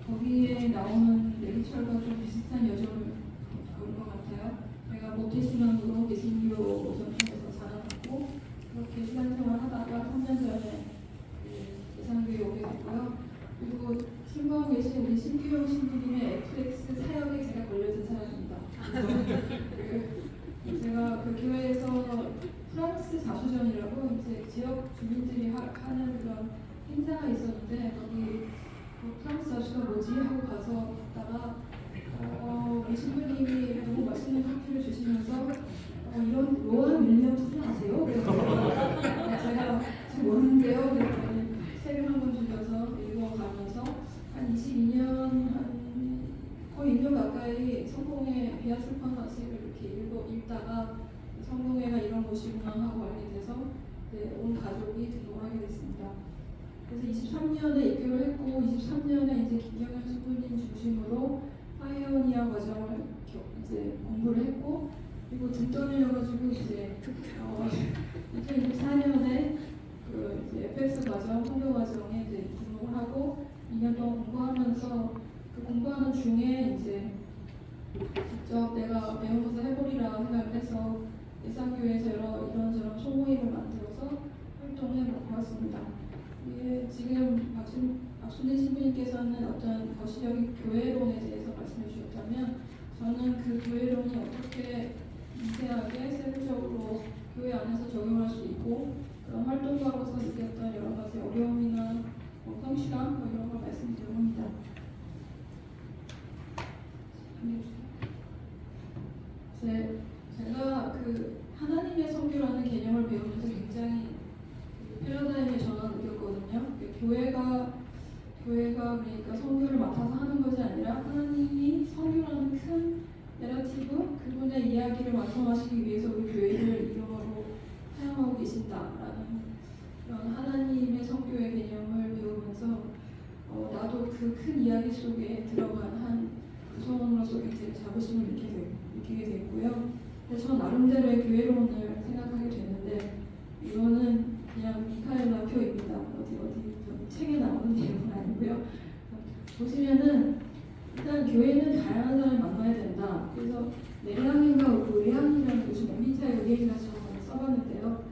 거기에 나오는 레이첼과 좀 비슷한 여정을 걸은 것 같아요. 제가 모태신앙으로 개신교 전통에서 자라났고 그렇게 신앙생활 하다가 3년 전에 예산교에 오게 됐고요. 그리고 신부하고 계신 우리 신규용 신부님의 FX 사역에 제가 걸려진 사람입니다. 제가 그 교회에서 프랑스 자수전이라고 이제 지역 주민들이 하는 그런 행사가 있었는데 거기 프랑스 자수가 뭐지 하고 가서 봤다가 우리 신부님이 너무 맛있는 커피를 주시면서 이런 로한 윌리엄스 아세요? 제가 지금 오는데요. 그랬더니 책을 한 권 주셔서 읽어가면서 한 22년 거의 1년 가까이 성공회 비아술판 책을 이렇게 읽다가 성공회가 이런 곳이구나 하고 알게 돼서 온 가족이 등록을 하게 됐습니다. 그래서 23년에 입교를 했고 23년에 이제 김경현 신부님 중심으로 파이오니아 과정을 이제 공부를 했고 그리고 등 떨려가지고 이제 2024년에 그 이제 FX 과정, 선교 과정에 이제 등록을 하고 2년 동안 공부하면서 그 공부하는 중에 이제 직접 내가 배운 것을 해보리라 생각을 해서 예산교회에서 이런저런 소모임을 만들어서 활동을 해보았습니다. 지금 박순진 신부님께서는 어떤 거시적인 교회론에 대해서 말씀해 주셨다면 저는 그 교회론이 어떻게 미세하게 세부적으로 교회 안에서 적용할 수 있고 그런 활동가로서 느꼈던 여러 가지 어려움이나 성실함 이런 걸 말씀드리려고 합니다. 제가 그 하나님의 선교라는 개념을 배우면서 굉장히 패러다임의 전환을 느꼈거든요. 교회가 그러니까 선교를 맡아서 하는 것이 아니라 하나님이 선교라는 큰 내러티브 그분의 이야기를 완성하시기 위해서 우리 교회를 이름으로 사용하고 계신다라는 그런 하나님의 선교의 개념을 배우면서 나도 그 큰 이야기 속에 들어간 한 구성원으로서 굉장히 자부심을 느끼게 됐고요. 그래서 저 나름대로의 교회론을 생각하게 됐는데 이거는 그냥 미카엘라 표입니다. 어디 책에 나오는 내용은 아니고요. 보시면은 일단 교회는 다양한 사람을 만나야 된다. 그래서 내향인과 외향이라는 요즘 MBTI 의견이라서 저는 써봤는데요.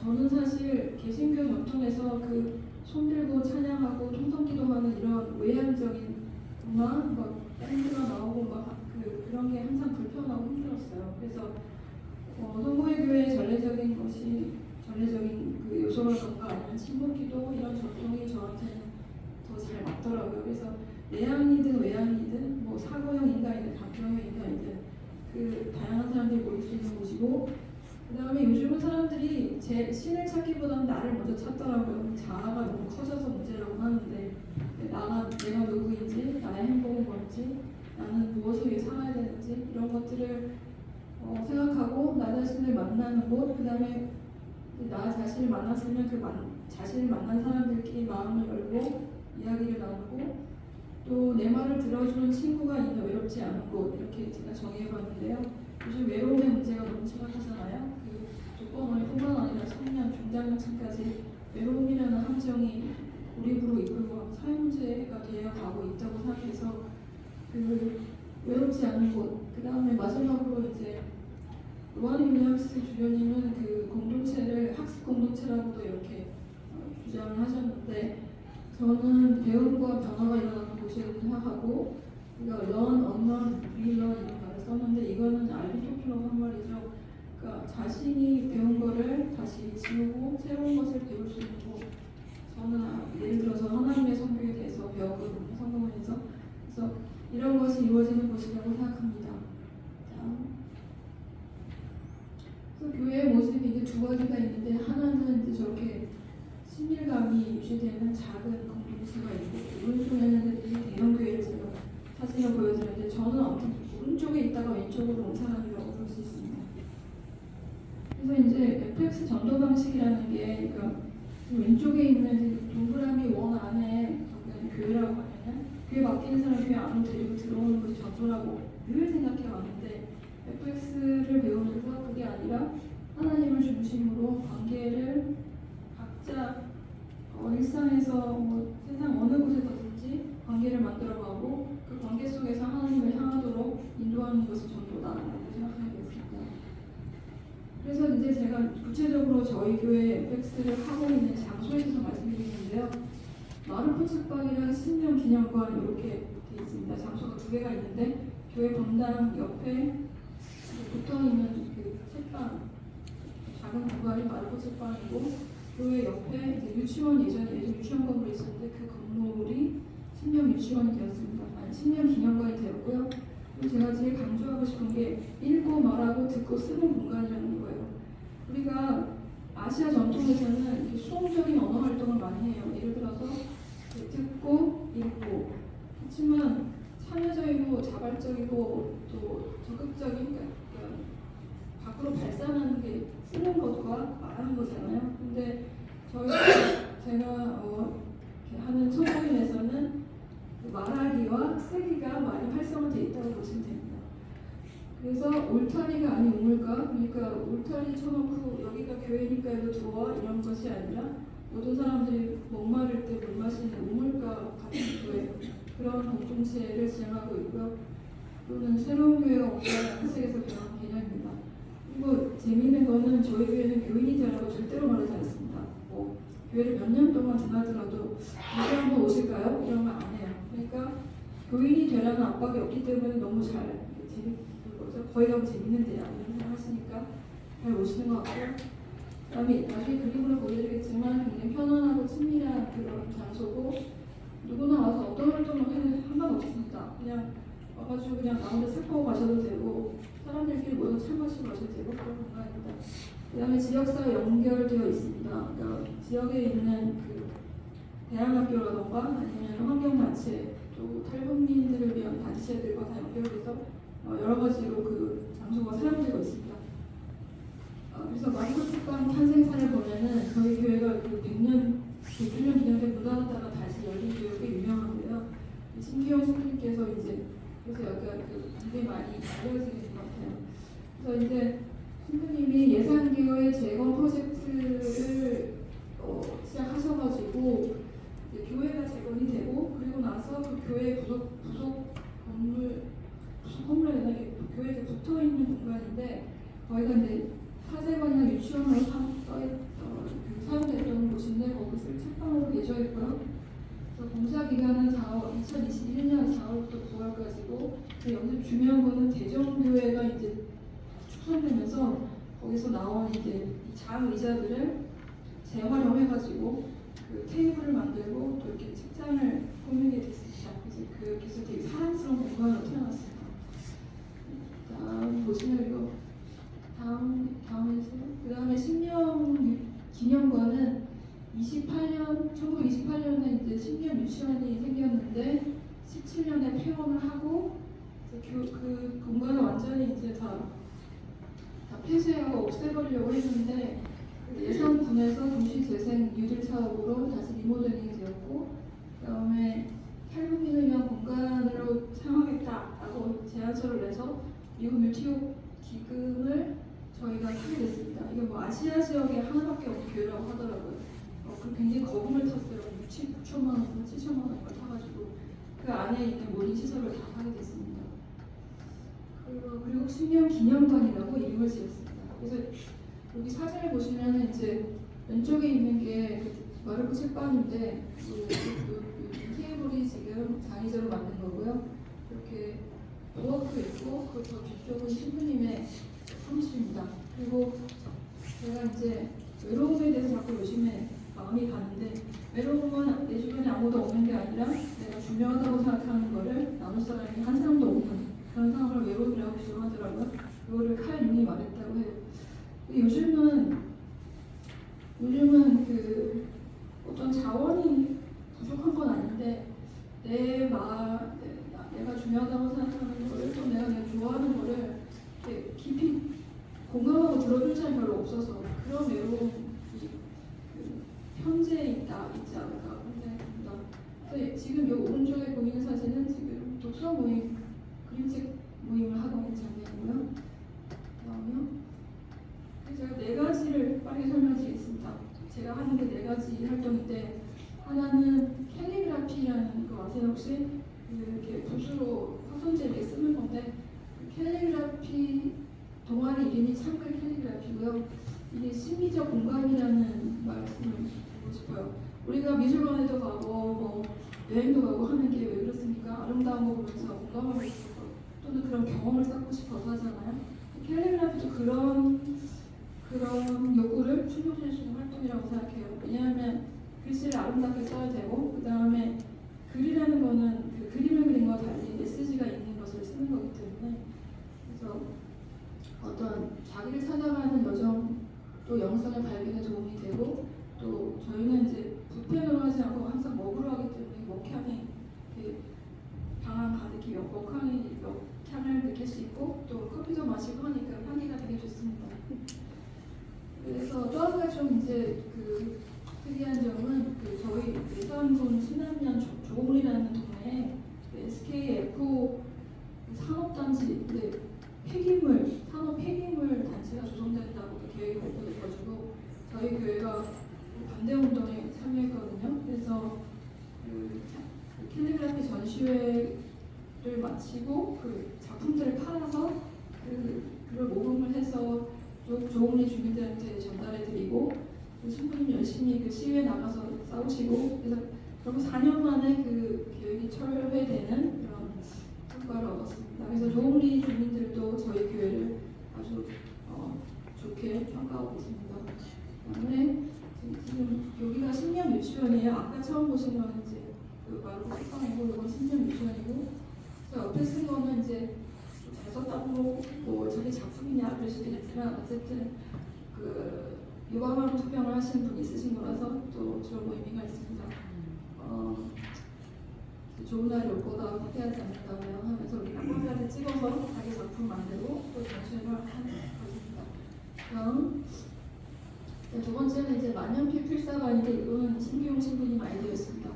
저는 사실 개신교 전통에서 그 손들고 찬양하고 통성기도하는 이런 외향적인 문화, 밴드가 나오고 그런 게 항상 불편하고 힘들었어요. 그래서 성공회 교회의 전례적인 그 요소라던가 아니면 친목기도 이런 전통이 저한테는 더 잘 맞더라고요. 그래서 내향이든 외향이든 사고형 인간이든 다표형 인간이든 그 다양한 사람들이 모일 수 있는 곳이고 그 다음에 요즘은 사람들이 제 신을 찾기보다는 나를 먼저 찾더라고요. 자아가 너무 커져서 문제라고 하는데 내가 누구인지 나의 행복은 뭔지 나는 무엇을 위해 살아야 되는지 이런 것들을 생각하고 나 자신을 만나는 곳 그 다음에 나 자신을 만났으면 자신을 만난 사람들끼리 마음을 열고 이야기를 나누고 또 내 말을 들어주는 친구가 있는 외롭지 않은 곳 이렇게 제가 정해봤는데요. 요즘 외로움의 문제가 너무 심각하잖아요. 그 조건원뿐만 아니라 청년, 중장년층까지 외로움이라는 함정이 고립으로 이끌고 사회 문제가 되어가고 있다고 생각해서 그 외롭지 않은 곳 그 다음에 마지막으로 이제 로한 윌리엄스 주교님은 그 공동체를 학습 공동체라고도 이렇게 주장을 하셨는데 저는 배움과 변화가 일어나는 곳이라고 생각하고 그러니까 learn, unlearn, relearn 이런 말을 썼는데 이거는 알비토플러가 한 말이죠. 그러니까 자신이 배운 거를 다시 지우고 새로운 것을 배울 수 있는 곳. 저는 예를 들어서 하나님의 선교에 대해서 배웠거든요. 성공원에서. 그래서 이런 것이 이루어지는 곳이라고 생각합니다. 그래서 교회의 모습이 이제 두 가지가 있는데 하나는 이제 저렇게 친밀감이 유지되는 작은 공동체가 있고 오른쪽에는 대형 교회를 제가 사진을 보여드렸는데 저는 아무튼 오른쪽에 있다가 왼쪽으로 온 사람이라고 볼 수 있습니다. 그래서 이제 FX 전도 방식이라는 게 그러니까 왼쪽에 있는 동그라미 원 안에 교회라고 하면 교회 맡기는 사람 교회 안으로 데리고 들어오는 것이 전도라고 늘 생각해 왔는데 FX를 배우면서 그게 아니라 하나님을 중심으로 관계를 각자 일상에서 세상 어느 곳에서든지 관계를 들어가고 그 관계 속에서 하나님을 향하도록 인도하는 것이 전도다라고 생각하게 됐습니다. 그래서 이제 제가 구체적으로 저희 교회 엑스를 하고 있는 장소에 대해서 말씀드리는데요. 마르코 책방이랑 신명 기념관 이렇게 돼 있습니다. 장소가 두 개가 있는데 교회 본당 옆에 붙어 있는 그 책방, 작은 공간이 마르코 책방이고 교회 옆에 이제 유치원 예전에 유치원 건물이 있었는데 그 건물이 신명 유치원이 되었습니다. 아니 신명 기념관이 되었고요. 그리고 제가 제일 강조하고 싶은 게 읽고 말하고 듣고 쓰는 공간이라는 거예요. 우리가 아시아 전통에서는 이렇게 수동적인 언어 활동을 많이 해요. 예를 들어서 듣고 읽고. 그렇지만 참여적이고 자발적이고 또 적극적인 그러니까 밖으로 발산하는 게 쓰는 것과 말하는 거잖아요. 근데 제가 이렇게 하는 소모임에서는 말하기와 쓰기가 많이 활성화되어 있다고 보시면 됩니다. 그래서 울타리가 아닌 우물가, 그러니까 울타리 쳐놓고 여기가 교회니까 이거 들어와 이런 것이 아니라 모든 사람들이 목마를 때 물 마시는 우물가 같은 교회, 그런 공동체를 지향하고 있고요. 또는 새로운 교회가 온다는 책에서 배운 개념입니다. 그리고 재미있는 거는 저희 교회는 교인이 되라고 절대로 말하지 않습니다. 교회를 몇 년 동안 지나더라도 교회 한번 오실까요? 이런 말 안 해요. 그러니까 교인이 되라는 압박이 없기 때문에 너무 잘 거의 너무 재밌는데요. 이런 생각 하시니까 잘 오시는 것 같고요. 그 다음에 나중에 그림으로 보여드리겠지만 굉장히 편안하고 친밀한 그런 장소고 누구나 와서 어떤 활동을 해도 상관없습니다. 그냥 와가지고 그냥 나무를 싹 보고 가셔도 되고 사람들끼리 모여서 차 마시고 가셔도 되고 그런 공간입니다. 그 다음에 지역사회 연결되어 있습니다. 그러니까 지역에 있는 그 대안학교라던가 아니면 환경단체 또 탈북민들을 위한 단체들과 다 연결돼서 여러 가지로 그 장소가 사용되고 있습니다. 그래서 마르코 책방 탄생사를 보면은 저희 교회가 그 100주년 기념된 무단하다가 다시 열린 교회가 꽤 유명한데요. 신기영 신부님께서 이제 그래서 약간 굉장히 많이 알려지는 것 같아요. 그래서 이제 신부님이 예산교회 재건 프로젝트를 시작하셔가지고 이제 교회가 재건이 되고 그리고 나서 그 교회 부속 건물에 교회에 붙어 있는 공간인데 거기가 이제 사제관이나 유치원으로 사용됐던 곳인데 거기서 책방으로 되어 있고요. 그래서 공사 기간은 2021년 4월부터 9월까지고 여기서 중요한 거는 대전교회가 이제 축소되면서 거기서 나온 이제 장 의자들을 재활용해가지고 그 테이블을 만들고 또 이렇게 책장을 꾸미게 됐습니다. 그래서 되게 사랑스러운 공간으로 태어났습니다. 다음 보시면 이거 다음에서 그 다음에 신명 기념관은 1928년에 이제 신명 유치원이 생겼는데 17년에 폐원을 하고 그 공간을 완전히 이제 다 폐쇄하고 없애버리려고 했는데 예산군에서 도시재생 뉴딜 사업으로 다시 리모델링이 되었고 그 다음에 탈북민을 위한 공간으로 사용하겠다라고 제안서를 내서 미국 뮤티오 기금을 저희가 타게 됐습니다. 이게 뭐 아시아 지역에 하나밖에 없는 교회라고 하더라고요. 굉장히 거금을 탔어요. 6천만 원, 7천만 원을 타가지고 그 안에 있는 모든 시설을 다 하게 됐습니다. 그리고 신명 기념관이라고 이름을 지었습니다. 그래서 여기 사진을 보시면 이제 왼쪽에 있는 게 마르코 책방인데 테이블이 지금 장의자로 만든 거고요. 이렇게 도어도 있고 그 저 뒤쪽은 신부님의 사무실입니다. 그리고 제가 이제 외로움에 대해서 자꾸 요즘에 마음이 가는데 외로움은 내 주변에 아무도 없는 게 아니라 내가 중요하다고 생각하는 거를 나눌 사람이 한 사람도 없는 그런 상황을 외로움이라고 규정하더라고요. 그거를 칼 융이 말했다고 해요. 요즘은 그 어떤 자원이 부족한 건 아닌데 내가 중요하다고 생각하는 거를 또 내가 좋아하는 거를 깊이 공감하고 들어줄 사람이 별로 없어서 그런 외로움이 현재에 있지 않을까 생각합니다. 지금 이 오른쪽에 보이는 사진은 지금 독서 모임, 그림책 모임을 하고 있는 장면이고요. 그다음에 제가 4가지를 빨리 설명드리겠습니다. 제가 하는 게 4가지 활동인데 하나는 캘리그라피라는 거 아세요 혹시? 이렇게 붓으로 화선지 이렇게 쓰는 건데 캘리그라피 동아리 이름이 창글 캘리그라피고요. 이게 심리적 공감이라는 말씀을 드리고 싶어요. 우리가 미술관에도 가고 뭐 여행도 가고 하는 게 왜 그렇습니까? 아름다운 거 보면서 공감하고 싶어서 또는 그런 경험을 쌓고 싶어서 하잖아요. 캘리그라피도 그런 욕구를 충족시킬 수 있는 활동이라고 생각해요. 왜냐하면 글씨를 아름답게 써야 되고 그 다음에 글이라는 거는 그 그림을 그린 거와 달리 메시지가 있는 것을 쓰는 거기 때문에 그래서 어떤 자기를 찾아가는 여정 또 영성의 발견에 도움이 되고 또 저희는 이제 붓펜으로 하지 않고 항상 먹으로 하기 때문에 먹향이 방안 가득히 먹향을 느낄 수 있고 또 커피도 마시고 하니까 향기가 되게 좋습니다. 그래서 또 한 가지 좀 이제 그 특이한 점은 그 저희 예산군 신남면 조곡리라는 동네에 SKF 산업 폐기물 단지가 조성된다고 계획이 발표돼가지고 저희 교회가 반대 운동에 참여했거든요. 그래서 그 캘리그라피 전시회를 마치고 그 작품들을 팔아서 그걸 모금을 해서 조곡리 주민들한테 전달해드리고 신부님 열심히 그 시위에 나가서 싸우시고 그래서 결국 4년 만에 그 계획이 철회되는 그런 성과를 얻었습니다. 그래서 조곡리 주민들도 저희 교회를 아주 좋게 평가하고 있습니다. 그다음에 지금 여기가 신념 유치원이에요. 아까 처음 보신 거는 이제 그 마루코 책방이고 이건 신념 유치원이고 저 옆에 쓴 거는 이제 잘 썼다고 뭐 저게 작품이냐 그럴 수도 있지만 어쨌든 그 유감으로 투병을 하신 분이 쓰신 거라서 또 저런 의미가 있습니다. 좋은 날이 올 거다 후회하지 않는다며 하면서 우리 한번까지 찍어서 자기 작품 만들고 또 전시회를 하는 것입니다. 다음 두 번째는 이제 만년필 필사관인데 이거는 신기용 신부님 아이디어였습니다.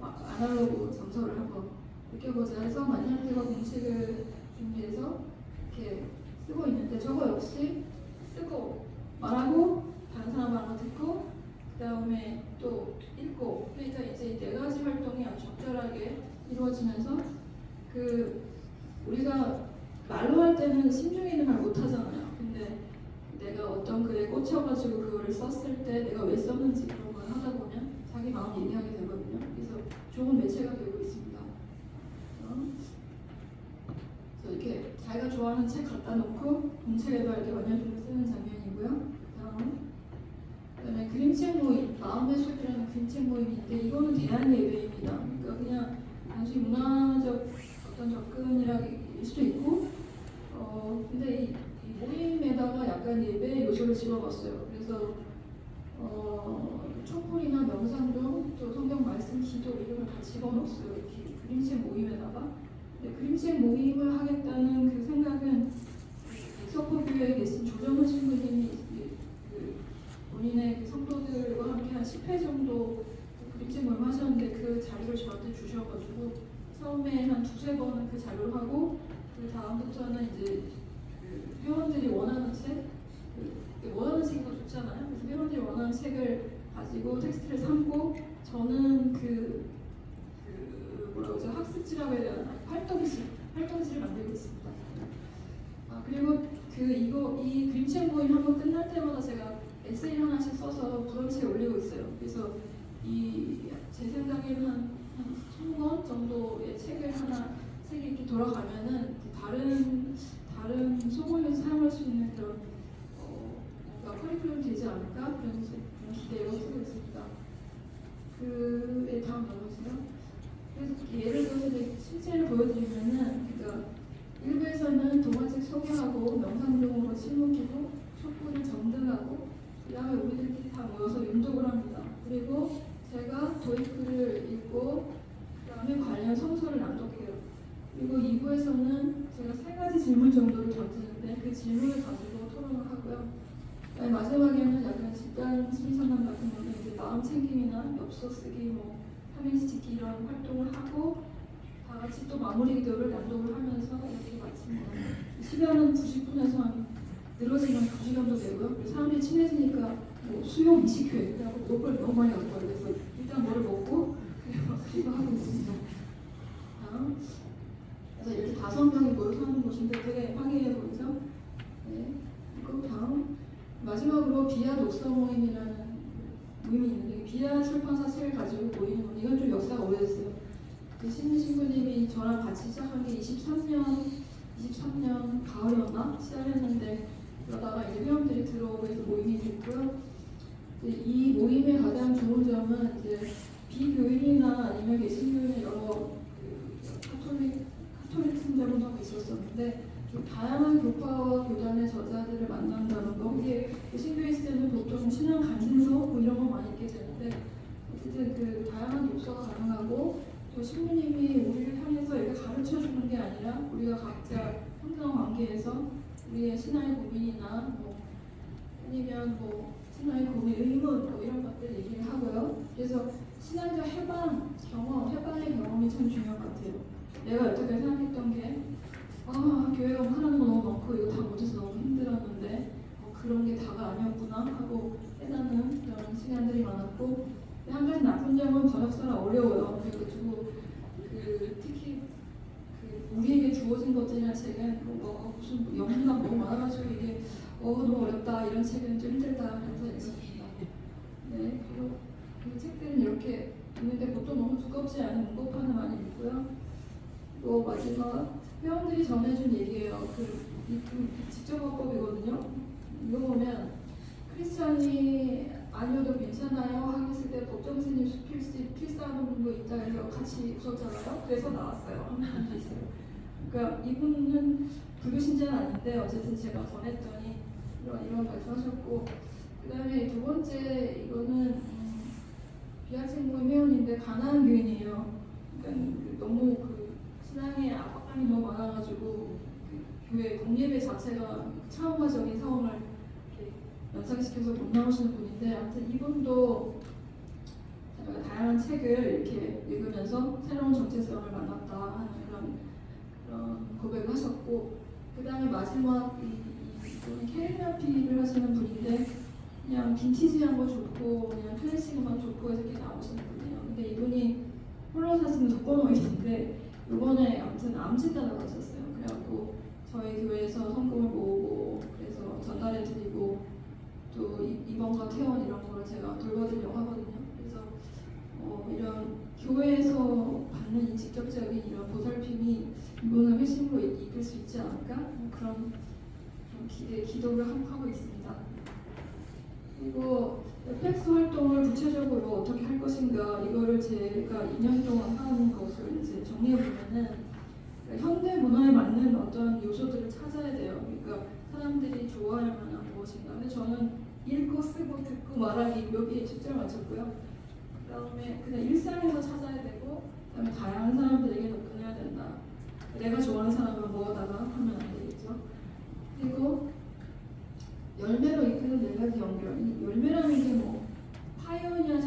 아날로그 정서를 한번 느껴보자 해서 만년필과 공책을 준비해서 이렇게 쓰고 있는데 저거 역시 쓰고 말하고 다른 사람 말을 듣고 그 다음에 또 읽고 그러니까 이제 네 가지 활동이 아주 적절하게 이루어지면서 그 우리가 말로 할 때는 심중에는 말 못하잖아요. 근데 내가 어떤 글에 꽂혀가지고 그거를 썼을 때 내가 왜 썼는지 그런 걸 하다 보면 자기 마음 얘기하게 되거든요. 그래서 좋은 매체가 되고 있습니다. 그래서 이렇게 자기가 좋아하는 책 갖다 놓고 공책에다 이렇게 만년필을 쓰는 장면이고요. 그다음에 그림책 모임, 마음의 숲이라는 그림책 모임인데 이거는 대한 예배입니다. 그러니까 그냥 단순히 문화적 어떤 접근이랄 수도 있고, 근데 이 모임에다가 약간 예배 요소를 집어봤어요. 그래서 촛불이나 명상종, 또 성경 말씀, 기도 이런 걸 다 집어넣었어요. 이렇게 그림책 모임에다가. 근데 그림책 모임을 하겠다는 그 생각은 석포교회에 계신 조정훈 신부님이 본인의 그 성도들과 함께 한 10회 정도 그림책 모임 하셨는데 그 자료를 저한테 주셔가지고 처음에 한 두세 번은 그 자료를 하고 그 다음부터는 이제 그 회원들이 원하는 책, 원하는 책이 더 좋잖아요. 그래서 회원들이 원하는 책을 가지고 텍스트를 삼고 저는 뭐라고 하죠? 학습지라고 해야 되나? 활동지를 만들고 있습니다. 그리고 이 그림책 모임 한번 끝날 때마다 제가 에세이 하나씩 써서 무덤지에 올리고 있어요. 그래서 제 생각에는 한 1000권 정도의 책이 이렇게 돌아가면은 다른 소모임에서 사용할 수 있는 그런 뭔가 커리큘럼이 되지 않을까 그런 기대로 쓰고 있습니다. 다음 넘어주세요. 그래서 예를 들어서 이제 실제를 보여드리면은 그러니까 일부에서는 동화책 소개하고 명상종으로 침묵이고 촛불을 정등하고 그 다음에 우리들끼리 다 모여서 윤독을 합니다. 그리고 제가 도입글을 읽고 그 다음에 관련 성서를 낭독해요. 그리고 2부에서는 제가 3가지 질문 정도를 던지는데 그 질문을 가지고 토론을 하고요. 마지막에는 약간 집단 심리상담 같은 거는 이제 마음 챙김이나 엽서 쓰기, 뭐 삼행시 짓기 이런 활동을 하고 다 같이 또 마무리 기도를 낭독을 하면서 이렇게 마칩니다. 시간은 90분에서 한 늘어지면 2시간도 되고요. 그래서 사람들이 친해지니까 뭐 수용 20회 그리고 목을 너무 많이 갖고 와요. 그래서 일단 뭐를 먹고 그리고 하고 있습니다. 5명이 모여 사는 곳인데 되게 화기애애 보이죠? 네. 그리고 다음 마지막으로 비아 독서 모임이라는 모임이 있는데 비아 출판사 책을 가지고 모이는 건 이건 좀 역사가 오래됐어요. 신민 신부님이 저랑 같이 시작한 게 23년 가을이었나 시작했는데 그러다가 이제 회원들이 들어오고 해서 모임이 됐고요. 이 모임의 가장 좋은 점은 이제 비교인이나 아니면 개신교인의 여러 카톨릭 신자분하고 있었었는데 좀 다양한 교파와 교단의 저자들을 만난다는 거. 이게 신교에 있을 때는 보통 신앙 간증서 뭐 이런 거 많이 있게 되는데 어쨌든 그 다양한 독서가 가능하고 또 신부님이 우리를 향해서 이렇게 가르쳐 주는 게 아니라 우리가 각자 성경 관계에서 우리의 신앙의 고민이나 뭐 아니면 뭐 신앙의 고민, 의문 뭐 이런 것들 얘기를 하고요. 그래서 신앙적 해방의 경험이 참 중요한 것 같아요. 내가 여태까지 생각했던 게 교회 가면 하라는 거 너무 많고 이거 다 못해서 너무 힘들었는데 그런 게 다가 아니었구나 하고 깨닫는 그런 시간들이 많았고 한 가지 나쁜 점은 번역서가 어려워요. 그래가지고 특히 우리에게 주어진 것들이나 책은 무슨 영문가 너무 많아가지고 이게 너무 어렵다 이런 책은 좀 힘들다 그래서 있습니다. 네, 그리고 그 책들은 이렇게 있는데 보통 너무 두껍지 않은 문고판을 많이 읽고요. 또 마지막 회원들이 전해준 얘기예요. 직접어법이거든요. 이거 보면 크리스찬이 아니어도 괜찮아요 하겠을 때 법정스님 필사하는 분도 있다 해서 같이 웃었잖아요. 그래서 나왔어요. 한 분도 있어요. 그러니까 이분은 불교 신자는 아닌데 어쨌든 제가 전했더니 이런 말씀하셨고 그 다음에 두 번째 이거는 비학생 모임 회원인데 가난한 교인이에요. 그러니까 너무 신앙의 압박감이 너무 많아가지고 교회 공예배 자체가 트라우마적인 상황을 이렇게 연상시켜서 못 나오시는 분인데 아무튼 이분도 다양한 책을 이렇게 읽으면서 새로운 정체성을 만났다 하는 그런 고백을 하셨고 그 다음에 마지막 이분이 캘리그라피를 하시는 분인데 그냥 빈티지한 거 좋고 그냥 클래식 음악 좋고 해서 이렇게 나오시는 분이에요. 근데 이분이 홀로 사시는 독거노인인데 이번에 아무튼 암 진단을 받으셨어요. 그래갖고 저희 교회에서 성금을 모으고 그래서 전달해드리고 또 입원과 퇴원 이런 거를 제가 돌봐드리려고 하거든요. 그래서 이런 교회에서 받는 직접적인 이런 보살핌이 이분을 회심으로 이끌 수 있지 않을까 그런 기도를 하고 있습니다. 그리고 팩스 활동을 구체적으로 어떻게 할 것인가 이거를 제가 2년 동안 하는 것을 이제 정리해보면은 현대 문화에 맞는 어떤 요소들을 찾아야 돼요. 그러니까 사람들이 좋아할 만한 무엇인가. 근데 저는 읽고 쓰고 듣고 말하기 여기에 초점을 맞췄고요. 그 다음에 그냥 일상에서 찾아야 되고 그 다음에 다양한 사람들에게 접근해야 된다. 내가 좋아하는 사람을 모아다가 하면 안 되겠죠. 그리고 열매로 이끄는 4가지 연결. 이 열매라는 게 뭐 파이오니아의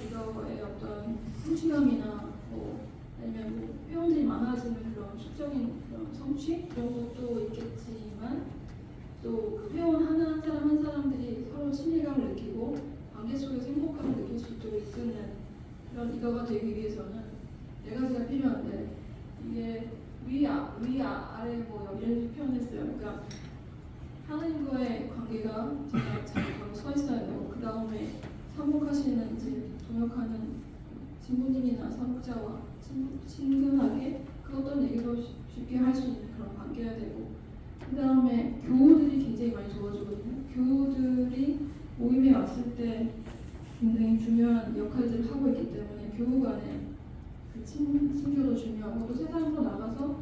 리더의 어떤 성취감이나 뭐 아니면 뭐 회원들이 많아지는 그런 수적인 그런 성취 그런 것도 있겠지만 또 그 회원 한 사람 한 사람들이 서로 친밀감을 느끼고 관계 속에서 행복감을 느낄 수 있도록 이끄는 그런 리더가 되기 위해서는 4가지가 필요한데 이게 아래 뭐 이렇게 표현했어요. 그러니까 하나님과의 관계가 제가 잘 바로 서 있어야 되고 그 다음에 사목하시는 이제 동역하는 신부님이나 사목자와 친근하게 그 어떤 얘기도 쉽게 할 수 있는 그런 관계가 되고 그 다음에 교우들이 굉장히 많이 도와주거든요. 교우들이 모임에 왔을 때 굉장히 중요한 역할들을 하고 있기 때문에 교우 간의 그 친교도 중요하고 또 세상으로 나가서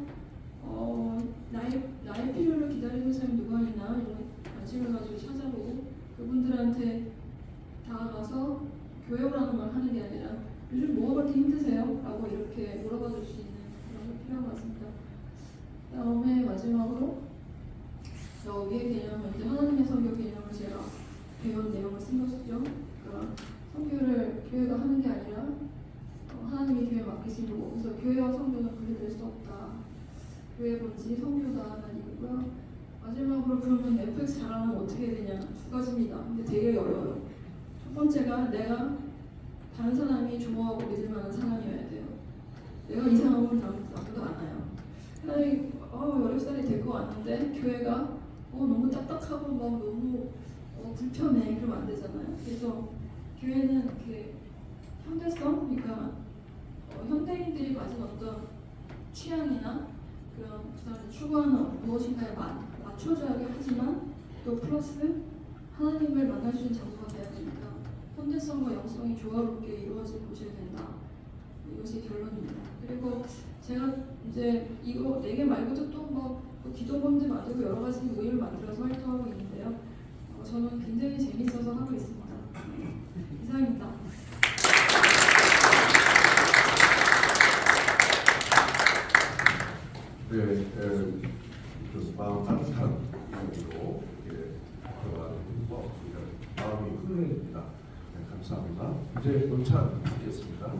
나의 필요를 기다리는 사람이 누가 있나 이런 관심을 가지고 찾아보고 그분들한테 다가가서 교회오라는 말 하는 게 아니라 요즘 뭐가 그렇게 힘드세요? 라고 이렇게 물어봐 줄 수 있는 그런 게 필요한 것 같습니다. 그 다음에 마지막으로 저 위의 개념은 이제 하나님의 성교 개념을 제가 배운 내용을 쓴 것이죠. 그러니까 성교를 교회가 하는 게 아니라 하나님이 교회에 맡기신 거고 그래서 교회와 성교는 분리될 수 없다. 교회 본질이 성교다는 이유고요. 마지막으로 그러면 FX 잘하면 어떻게 되냐 2가지입니다. 근데 되게 어려워요. 첫 번째가 내가 다른 사람이 좋아하고 믿을 만한 사람이어야 돼요. 내가 이상하면 나쁘도 않아요. 하나님 16살이 되고 왔는데 교회가 너무 딱딱하고 막 너무 불편해 그러면 안 되잖아요. 그래서 교회는 이렇게 현대성, 그러니까 현대인들이 가진 어떤 취향이나 그런 그 사람이 추구하는 무엇인가에 맞춰져야 하지만 또 플러스 하나님을 만날 수 있는 장소가 돼야 되니까 현대성과 영성이 조화롭게 이루어진 곳이어야 된다. 이것이 결론입니다. 그리고 제가 이제 이거 4개 말고도 또 기도 모임도 만들고 여러 가지 모임을 만들어서 활동하고 있는데요. 저는 굉장히 재밌어서 하고 있습니다. 이상입니다. 네, 그래서 마음 따뜻한 마음으로 이렇게 들어가는 거 마음이 흔들립니다. 네, 감사합니다. 이제 문찬 받겠습니다.